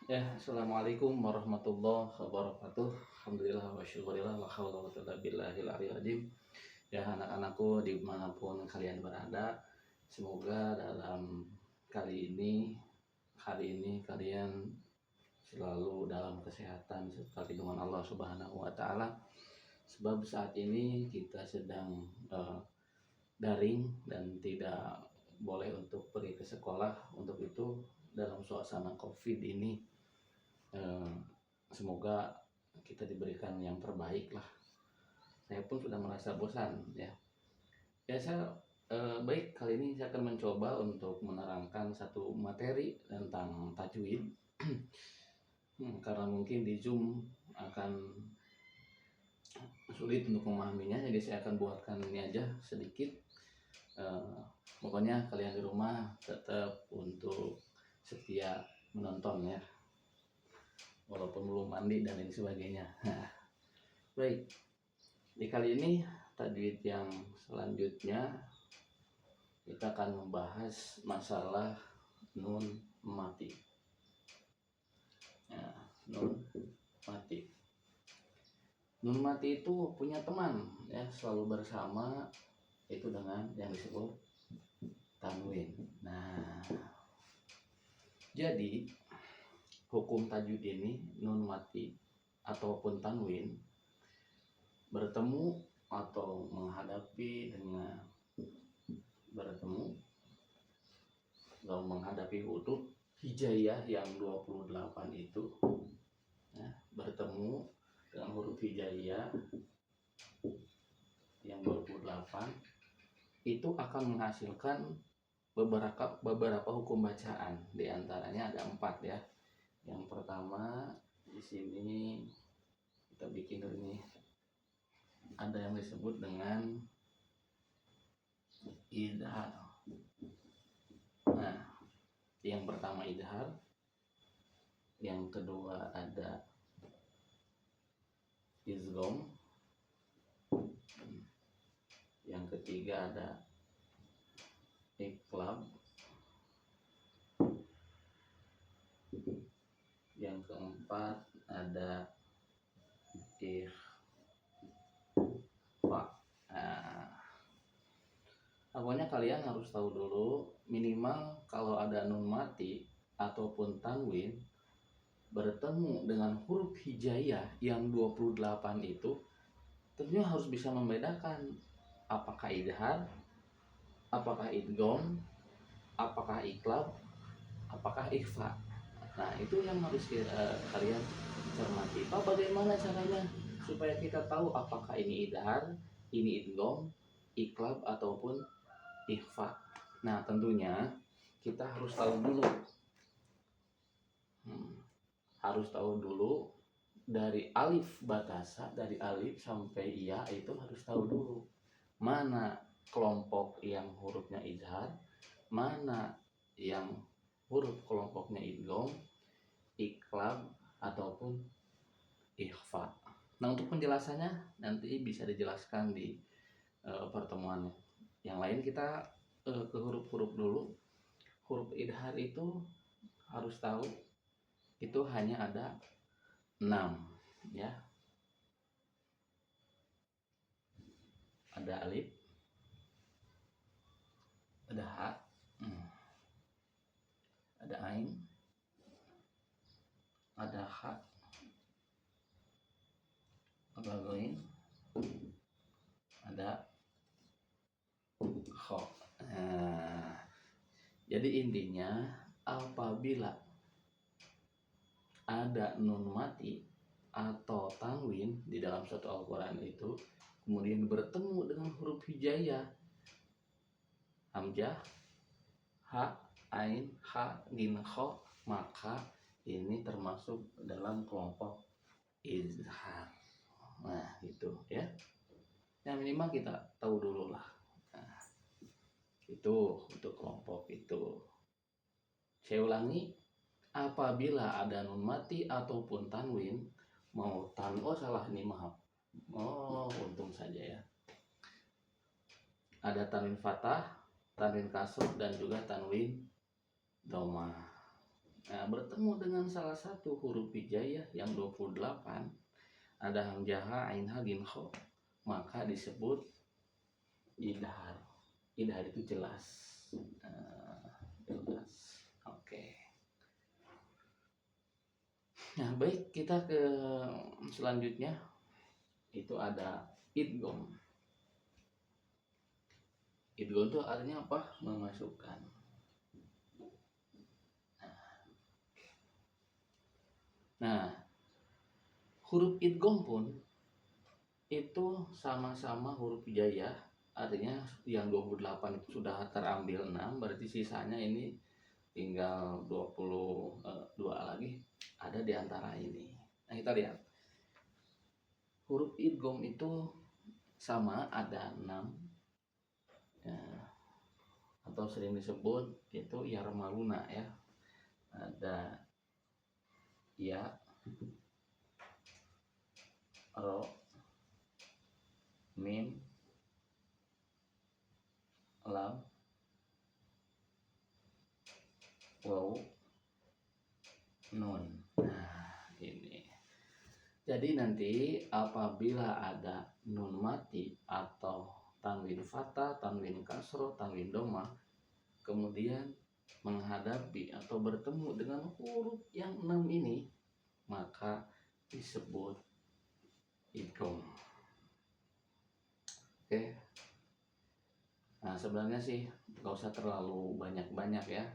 Ya, assalamualaikum warahmatullahi wabarakatuh. Alhamdulillah wa syukurillah la haula wa quwwata billahil aliyil azim. Ya, anak-anakku dimanapun kalian berada, semoga dalam kali ini hari ini kalian selalu dalam kesehatan serta lindungan Allah Subhanahu wa taala. Sebab saat ini kita sedang daring dan tidak boleh untuk pergi ke sekolah. Untuk itu dalam suasana Covid ini eh, semoga kita diberikan yang terbaik lah. Saya pun sudah merasa bosan ya. Ya saya baik kali ini saya akan mencoba untuk menerangkan satu materi tentang tajwid. Karena mungkin di Zoom akan sulit untuk memahaminya, jadi saya akan buatkan ini aja sedikit. Pokoknya kalian di rumah tetap untuk setia menonton ya, walaupun belum mandi dan lain sebagainya. Baik, di kali ini tajwid yang selanjutnya kita akan membahas masalah nun mati. Ya, nun mati. Nun mati itu punya teman ya, selalu bersama itu dengan yang disebut tanwin. Nah, jadi hukum tajwid ini nun mati ataupun tanwin bertemu atau menghadapi dengan huruf hijaiyah yang 28 itu ya, bertemu dengan huruf hijaiyah yang 28 itu akan menghasilkan beberapa hukum bacaan. Di antaranya ada 4 ya. Yang pertama di sini kita bikin dulu nih, ada yang disebut dengan idhar. Nah, yang pertama idhar, yang kedua ada izgham, yang ketiga ada iqlab, yang keempat ada ikhfa. Pokoknya kalian harus tahu dulu minimal kalau ada nun mati ataupun tanwin bertemu dengan huruf hijaiyah yang 28 itu, tentunya harus bisa membedakan apakah idhar, apakah idgham, apakah iqlab, apakah ikhfa. Nah, itu yang harus kalian cermati. Bagaimana caranya supaya kita tahu apakah ini idhar, ini idgham, iqlab ataupun ikhfa. Nah, tentunya kita harus tahu dulu dari alif batasa, dari alif sampai iya itu harus tahu dulu mana kelompok yang hurufnya idhar, mana yang huruf kelompoknya idgham, iqlab ataupun ikhfa. Nah, untuk penjelasannya nanti bisa dijelaskan di pertemuan yang lain. Kita ke huruf-huruf dulu. Huruf idhar itu harus tahu itu hanya ada 6 ya. Ada alif, ada ha, ada ain, ada kha, ada ghain, ada kha. Jadi intinya apabila ada nun mati atau tanwin di dalam suatu Al-Quran itu kemudian bertemu dengan huruf hijaiyah hamzah, ha, ain, ha, ghin, kha, maka ini termasuk dalam kelompok izhar. Nah, itu ya. Yang minimal kita tahu dulu lah. Nah, itu untuk kelompok itu. Saya ulangi, apabila ada nun mati ataupun tanwin, salah nih, maaf. Untung saja ya. Ada tanwin fathah, tanwin kasroh dan juga tanwin dhammah. Nah, bertemu dengan salah satu huruf hijaiyah yang 28, ada hamzah, ain, ha, gin, kho, maka disebut idhar. Idhar itu jelas. Jelas. Oke. Nah, baik, kita ke selanjutnya. Itu ada idgham. Idgham itu artinya apa? Memasukkan. Nah, huruf idgham pun itu sama-sama huruf hijaiyah, artinya yang 28 itu sudah terambil 6, berarti sisanya ini tinggal 22 lagi ada di antara ini. Nah, kita lihat. Huruf idgham itu sama, ada 6 ya, atau sering disebut itu yarmaluna ya. Ada ya, ro, mim, lam, waw, nun. Nah, ini. Jadi nanti apabila ada nun mati atau tanwin fathah, tanwin kasroh, tanwin doma, kemudian menghadapi atau bertemu dengan huruf yang 6 ini, maka disebut idgham. Oke. Nah, sebenarnya sih nggak usah terlalu banyak-banyak ya.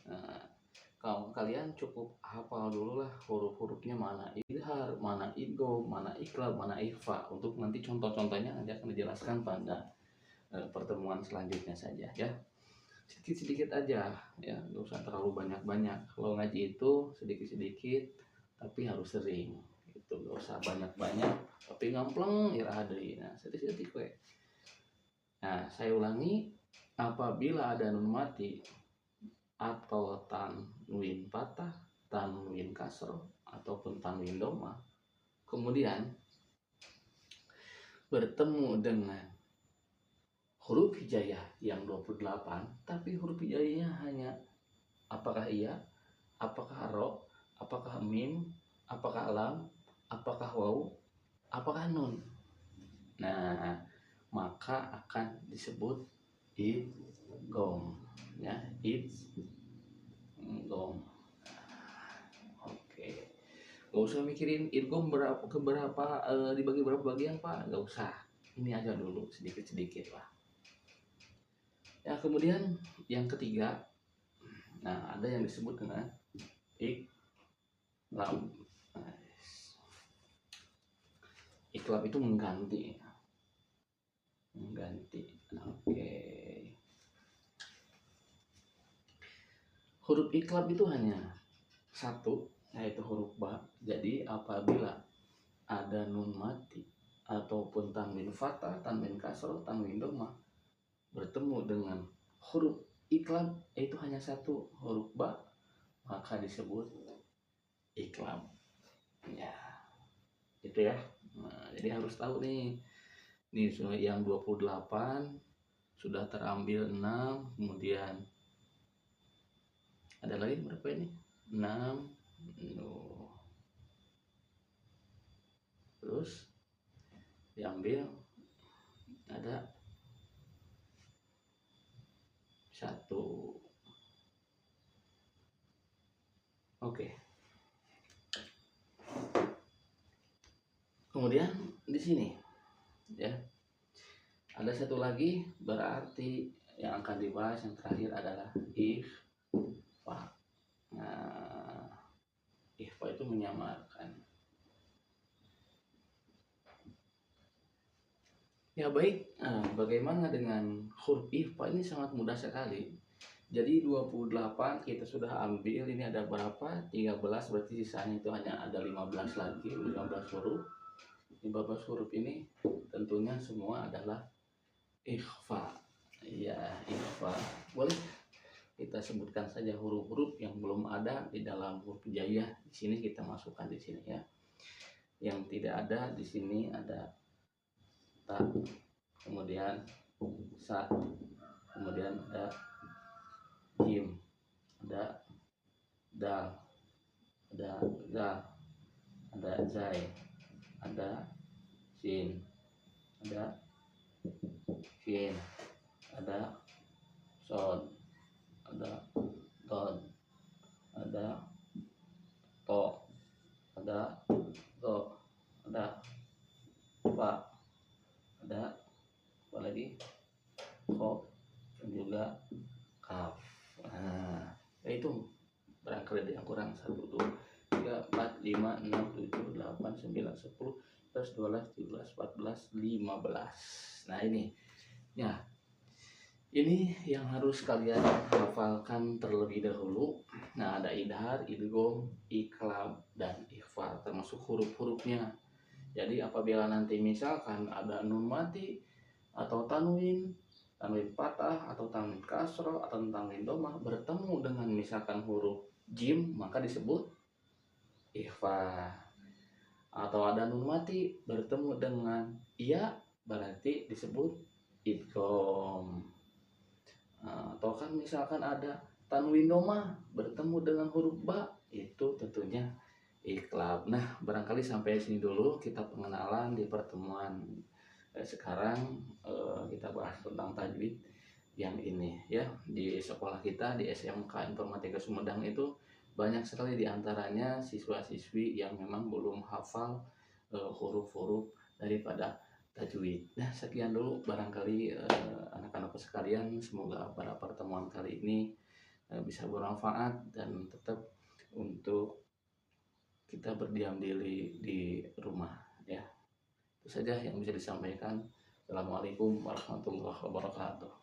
Nah, kalau kalian cukup hafal dulu lah huruf-hurufnya, mana idhar, mana idgham, mana iqlab, mana ikhfa. Untuk nanti contoh-contohnya nanti akan dijelaskan pada pertemuan selanjutnya saja ya. Sedikit-sedikit aja ya, nggak usah terlalu banyak-banyak. Kalau ngaji itu sedikit-sedikit tapi harus sering. Itu nggak usah banyak-banyak tapi ngampleng ya hadri. Nah, sedikit-sedikit we. Nah, saya ulangi, apabila ada nun mati atau tanwin fathah, tanwin kasroh, ataupun tanwin doma, kemudian bertemu dengan huruf hijaiyah yang 28, tapi huruf hijaiyahnya hanya apakah iya, apakah ro, apakah mim, apakah lam, apakah waw, apakah nun. Nah, maka akan disebut idgham ya, idgham. Oke, gak usah mikirin idgham dibagi berapa bagian Pak, gak usah, ini aja dulu sedikit-sedikit lah ya. Kemudian yang ketiga, nah ada yang disebut dengan iqlab. Iqlab itu mengganti. Oke. Huruf iqlab itu hanya satu, yaitu huruf ba. Jadi apabila ada nun mati ataupun tanwin fathah, tanwin kasroh, tanwin doma bertemu dengan huruf iqlab, itu hanya satu, huruf ba, maka disebut iqlab ya. Itu ya. Nah, jadi harus tahu nih yang 28 sudah terambil 6, kemudian ada lagi berapa ini? 6. Terus diambil ada 1. Oke. Kemudian di sini ya ada satu lagi, berarti yang akan dibahas yang terakhir adalah ikhfa. Nah, ikhfa itu menyamarkan. Ya baik, bagaimana dengan huruf ikhfa? Ini sangat mudah sekali. Jadi 28 kita sudah ambil, ini ada berapa? 13, berarti sisanya itu hanya ada 15 lagi, 15 huruf. 15 huruf ini tentunya semua adalah ikhfa. Ya, ikhfa. Boleh kita sebutkan saja huruf-huruf yang belum ada di dalam huruf hijaiyah. Di sini kita masukkan di sini ya. Yang tidak ada di sini ada ta, kemudian sa, kemudian ada jim, ada dal, ada zal, ada zai, ada sin, ada shin, ada sod, ada don, ada to, ada do, ada fa, ada apa lagi, ko, dan juga kaf. Nah, itu barangkali ada yang kurang. 1, 2, 3, 4, 5, 6, 7, 8, 9, 10, 11, 12, 13, 14, 15. Nah ini ya, ini yang harus kalian hafalkan terlebih dahulu. Nah, ada idhar, idgham, iqlab, dan ikhfa, termasuk huruf-hurufnya. Jadi apabila nanti misalkan ada nun mati atau tanwin patah atau tanwin kasroh atau tanwin domah bertemu dengan misalkan huruf jim, maka disebut ikhfa. Atau ada nun mati bertemu dengan iya, berarti disebut idgham. Atau kan misalkan ada tanwin domah bertemu dengan huruf ba, itu tentunya iqlab. Nah, barangkali sampai sini dulu kita pengenalan di pertemuan sekarang. Kita bahas tentang tajwid yang ini ya. Di sekolah kita di SMK Informatika Sumedang itu banyak sekali diantaranya siswa-siswi yang memang belum hafal huruf-huruf daripada tajwid. Nah, sekian dulu barangkali anak-anakku sekalian, semoga pada pertemuan kali ini bisa bermanfaat dan tetap untuk kita berdiam diri di rumah ya. Itu saja yang bisa disampaikan. Assalamualaikum warahmatullahi wabarakatuh.